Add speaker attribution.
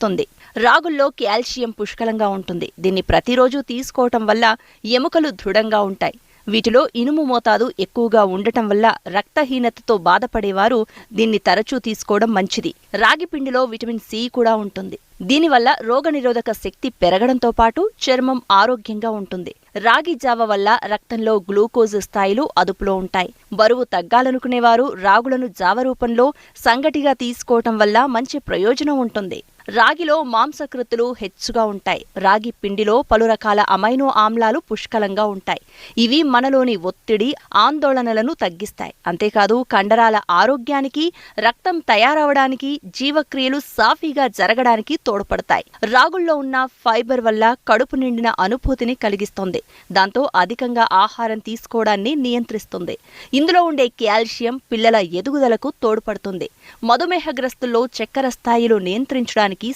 Speaker 1: ఇస్తుంది. రాగుల్లో కాల్షియం పుష్కలంగా ఉంటుంది. దీన్ని ప్రతిరోజు తీసుకోవటం వల్ల ఎముకలు దృఢంగా ఉంటాయి. వీటిలో ఇనుము మోతాదు ఎక్కువగా ఉండటం వల్ల రక్తహీనతతో బాధపడేవారు దీన్ని తరచూ తీసుకోవడం మంచిది. రాగి పిండిలో విటమిన్ సి కూడా ఉంటుంది. దీనివల్ల రోగనిరోధక శక్తి పెరగడంతో పాటు చర్మం ఆరోగ్యంగా ఉంటుంది. రాగి జావ వల్ల రక్తంలో గ్లూకోజ్ స్థాయిలు అదుపులో ఉంటాయి. బరువు తగ్గాలనుకునేవారు రాగులను జావ రూపంలో సంగటిగా తీసుకోవటం వల్ల మంచి ప్రయోజనం ఉంటుంది. రాగిలో మాంసకృతులు హెచ్చుగా ఉంటాయి. రాగి పిండిలో పలు రకాల అమైనో ఆమ్లాలు పుష్కలంగా ఉంటాయి. ఇవి మనలోని ఒత్తిడి, ఆందోళనలను తగ్గిస్తాయి. అంతేకాదు కండరాల ఆరోగ్యానికి, రక్తం తయారవడానికి, జీవక్రియలు సాఫీగా జరగడానికి తోడ్పడతాయి. రాగుల్లో ఉన్న ఫైబర్ వల్ల కడుపు నిండిన అనుభూతిని కలిగిస్తుంది. దాంతో అధికంగా ఆహారం తీసుకోవడాన్ని నియంత్రిస్తుంది. ఇందులో ఉండే కాల్షియం పిల్లల ఎదుగుదలకు తోడ్పడుతుంది. మధుమేహగ్రస్తుల్లో చక్కెర స్థాయిలు నియంత్రించడానికి